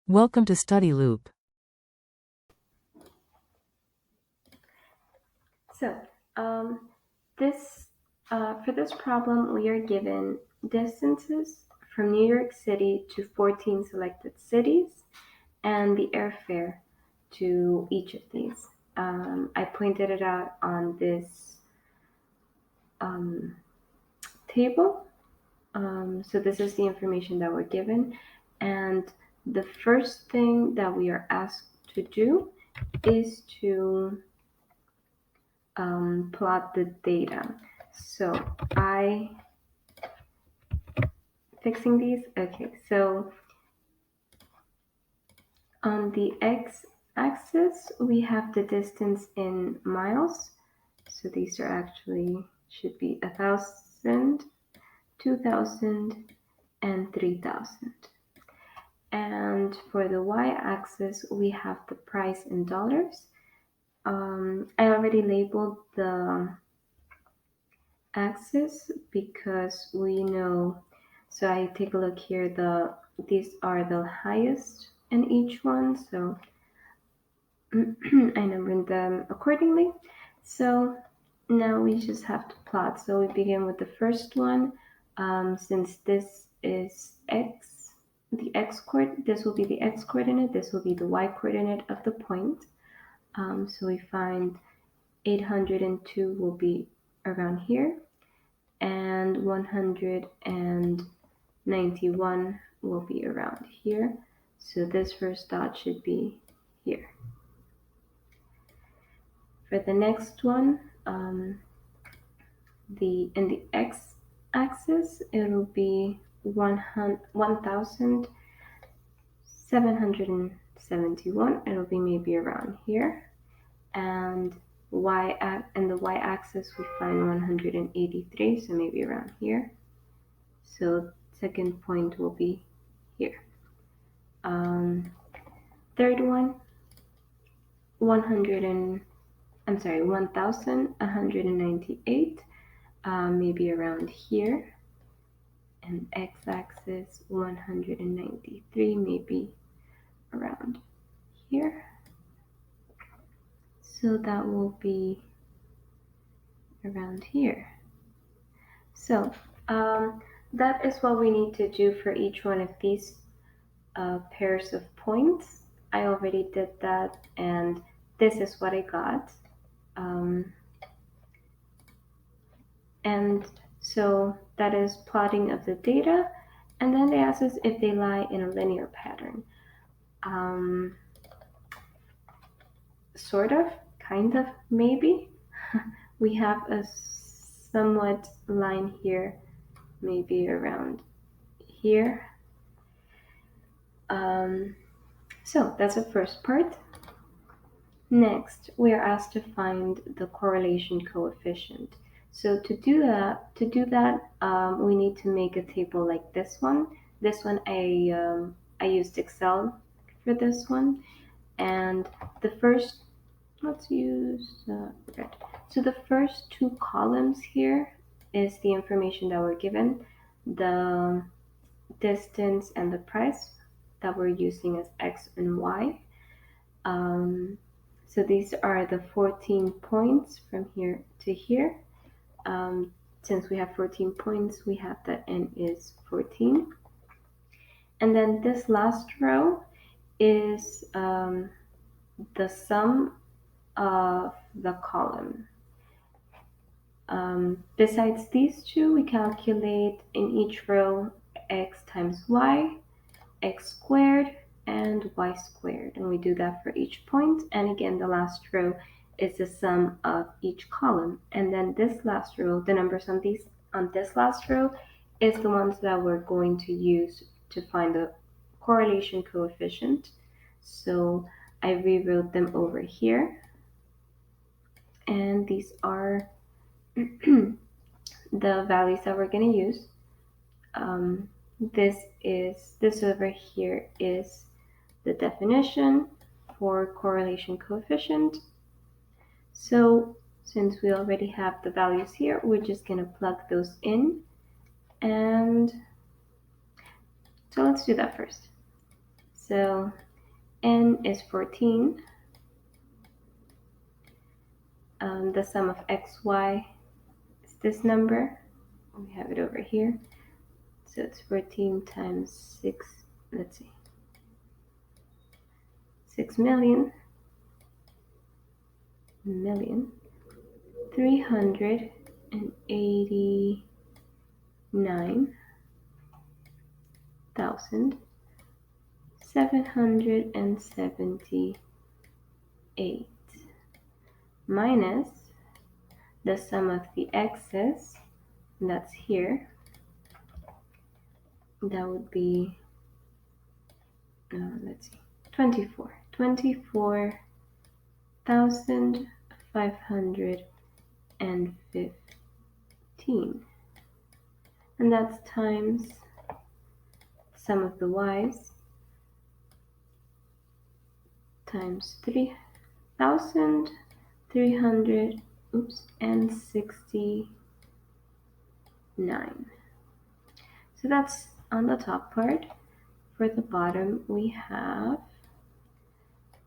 Welcome to Study Loop. So, this for this problem, we are given distances from New York City to 14 selected cities and the airfare to each of these. I pointed it out on this um, table. So this is the information that we're given, and the first thing that we are asked to do is to plot the data. So I fixing these. Okay, so on the x-axis we have the distance in miles. So these are actually should be 1,000, 2,000, and 3,000. And for the y-axis we have the price in dollars. I already labeled the axis because we know. So I take a look here. These are the highest in each one, so I numbered them accordingly. So now we just have to plot. So we begin with the first one. Since this is x, the x coordinate, this will be the x coordinate, this will be the y coordinate of the point. So we find 802 will be around here, and 191 will be around here. So this first dot should be here. For the next one, in the x-axis, it'll be 1,771. It'll be maybe around here, and in the y-axis we find 183, so maybe around here. So second point will be here. Third one, 1,198, maybe around here. And x-axis 193, maybe around here. So that will be around here. So that is what we need to do for each one of these pairs of points. I already did that, and this is what I got. And so that is plotting of the data, and then they ask us if they lie in a linear pattern. Sort of, kind of, maybe. We have a somewhat line here, maybe around here. So that's the first part. Next, we are asked to find the correlation coefficient. So to do that, we need to make a table like this one. This one I used Excel for this one, and the first, let's use red. So the first two columns here is the information that we're given, the distance and the price that we're using as x and y. So these are the 14 points from here to here. Since we have 14 points, we have that n is 14. And then this last row is the sum of the column. Besides these two, we calculate in each row x times y, x squared, and y squared, and we do that for each point. And again, the last row is the sum of each column, and then this last row, the numbers on this last row is the ones that we're going to use to find the correlation coefficient. So I rewrote them over here, and these are the values that we're going to use. This over here is the definition for correlation coefficient. So since we already have the values here, we're just going to plug those in. And so let's do that first. So n is 14. The sum of xy is this number. We have it over here. So it's 14 times 6, let's see, 6 million, 389,778 minus the sum of the x's, that's here. That would be, let's see, 24,515. And that's times sum of the y's times 3,369. So that's on the top part. For the bottom, we have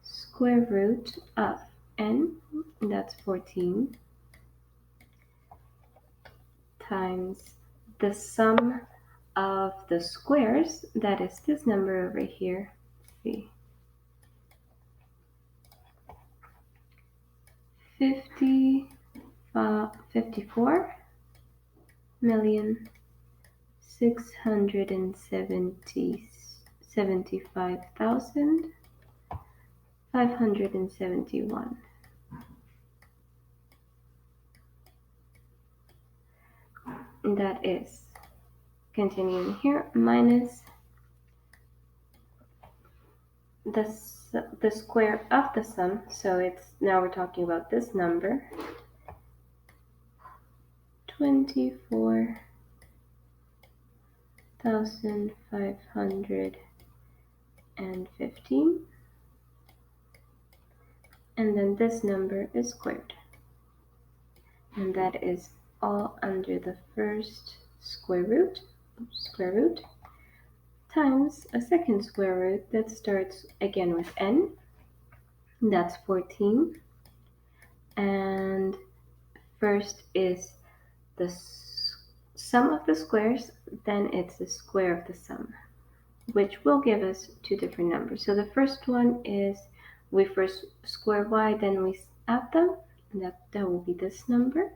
square root of n, that's 14, times the sum of the squares, that is this number over here. Let's see. 54,675,571. That is, continuing here, minus the square of the sum. So it's, now we're talking about this number, 24,515, and then this number is squared, and that is all under the first square root, times a second square root that starts again with n, that's 14, and first is the sum of the squares, then it's the square of the sum, which will give us two different numbers. So the first one is, we first square y, then we add them, and that will be this number.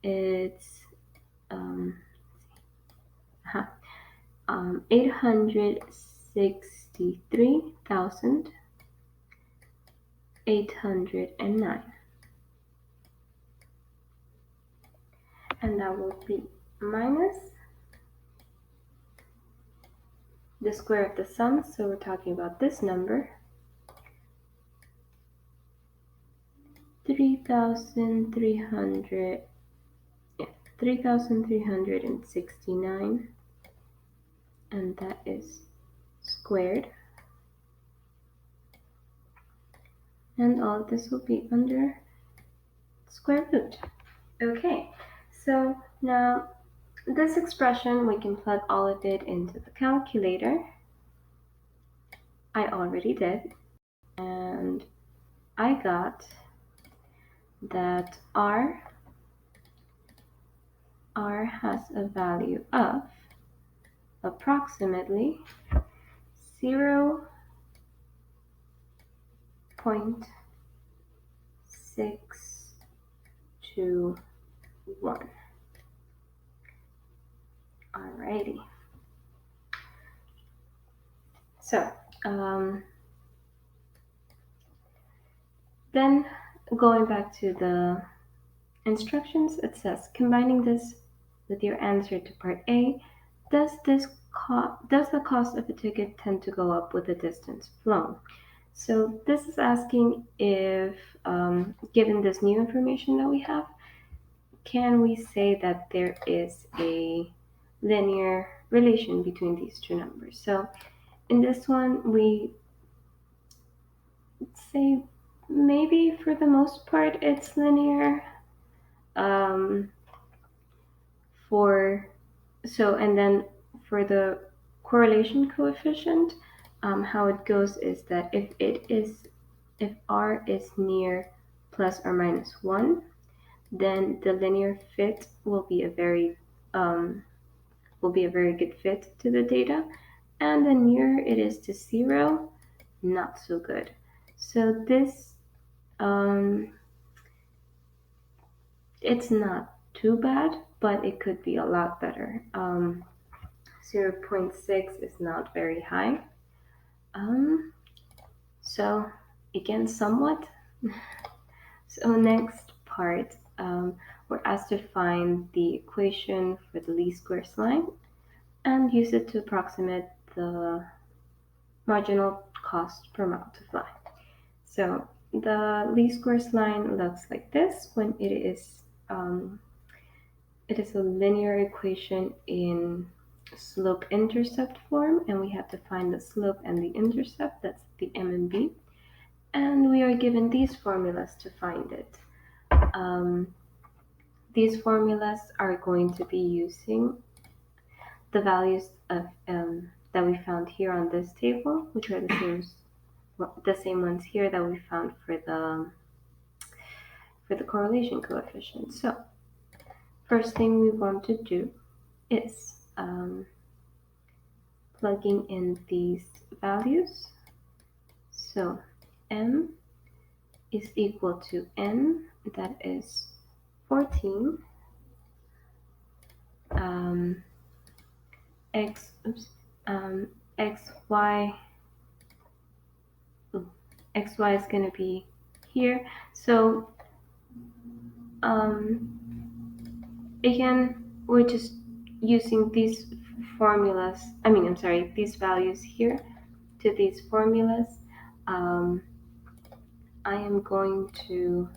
It's 863,809. And that will be minus the square of the sum, so we're talking about this number, 3,369, and that is squared. And all of this will be under square root. Okay, so now this expression, we can plug all of it into the calculator. I already did, and I got that r has a value of approximately 0.621. Alrighty. So, then going back to the instructions, it says, combining this with your answer to part A, does the cost of a ticket tend to go up with the distance flown? So this is asking if, given this new information that we have, can we say that there is a linear relation between these two numbers? So in this one, we say maybe for the most part it's linear. And then for the correlation coefficient, how it goes is that if R is near plus or minus 1, then the linear fit will be a very good fit to the data, and the nearer it is to 0, not so good. So this it's not too bad, but it could be a lot better. 0.6 is not very high. So again, somewhat. So next part, we're asked to find the equation for the least squares line and use it to approximate the marginal cost per mile to fly. So the least squares line looks like this when it is a linear equation in slope-intercept form, and we have to find the slope and the intercept, that's the m and b, and we are given these formulas to find it. These formulas are going to be using the values of that we found here on this table, which are the same ones here that we found for the correlation coefficient. So first thing we want to do is plugging in these values. So m is equal to n, that is 14, xy is going to be here. So again, we're just using these formulas, these values here to these formulas. I am going to,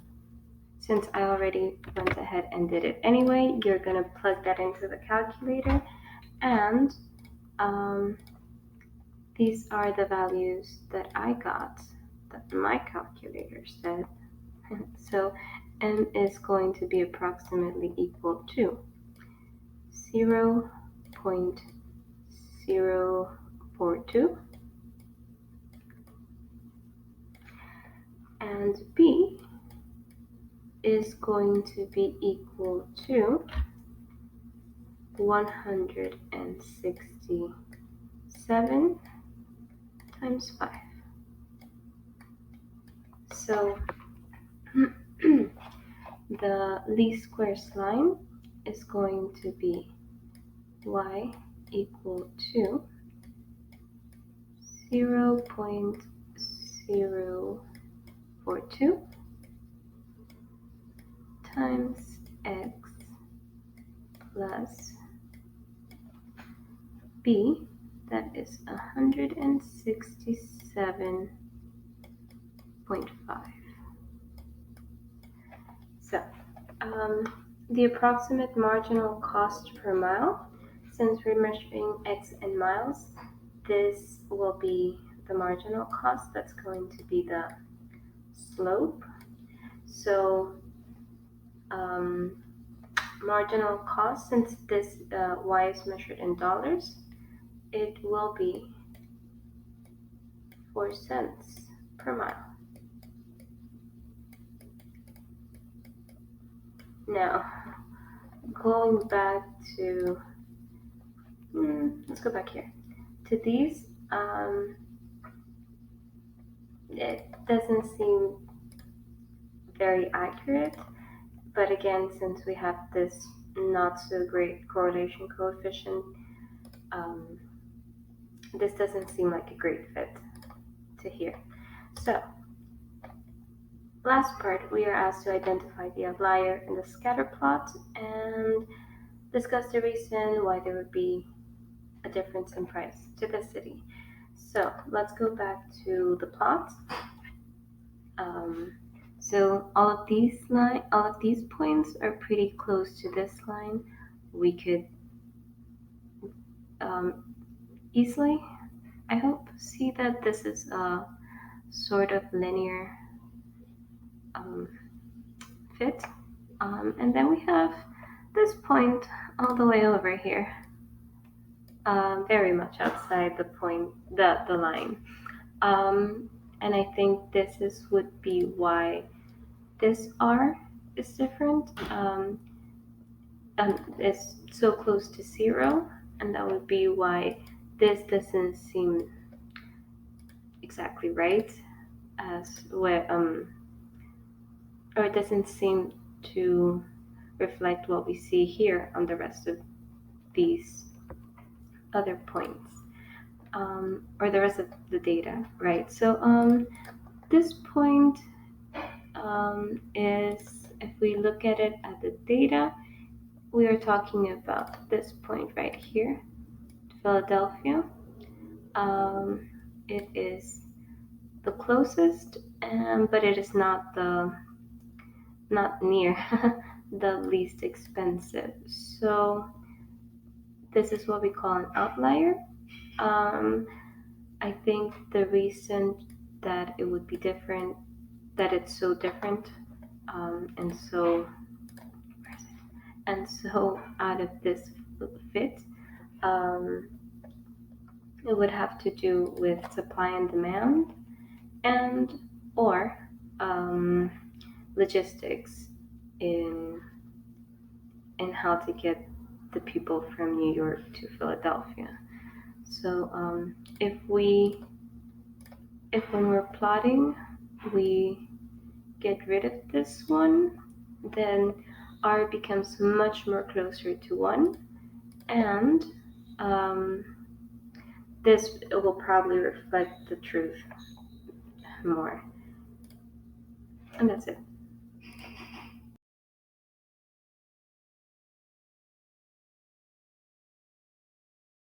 since I already went ahead and did it anyway, you're going to plug that into the calculator, and these are the values that I got, that my calculator said. So m is going to be approximately equal to 0.042, and b is going to be equal to 167 times 5. So the least squares line is going to be y equal to 0.042 times x plus b, that is 167.5. So the approximate marginal cost per mile, since we're measuring x in miles, this will be the marginal cost. That's going to be the slope. So marginal cost, since this y is measured in dollars, it will be 4 cents per mile. Now, going back to, let's go back here to these. It doesn't seem very accurate, but again, since we have this not so great correlation coefficient, this doesn't seem like a great fit to here. So last part, we are asked to identify the outlier in the scatter plot and discuss the reason why there would be a difference in price to the city. So let's go back to the plot. So all of these points are pretty close to this line. We could easily, I hope, see that this is a sort of linear fit. And then we have this point all the way over here. very much outside the point, the line. Um, and I think this is would be why this R is different. It's so close to zero, and that would be why this doesn't seem exactly right as where or it doesn't seem to reflect what we see here on the rest of these other points, or the rest of the data, right? So this point is, if we look at it at the data, we are talking about this point right here, Philadelphia. Um, it is the closest, but it is not near the least expensive. So this is what we call an outlier. Um, I think the reason that it would be different, that it's so different, and so out of this fit, um, it would have to do with supply and demand, and or um, logistics in how to get the people from New York to Philadelphia. So if when we're plotting we get rid of this one, then R becomes much more closer to 1, and um, this will probably reflect the truth more. And that's it.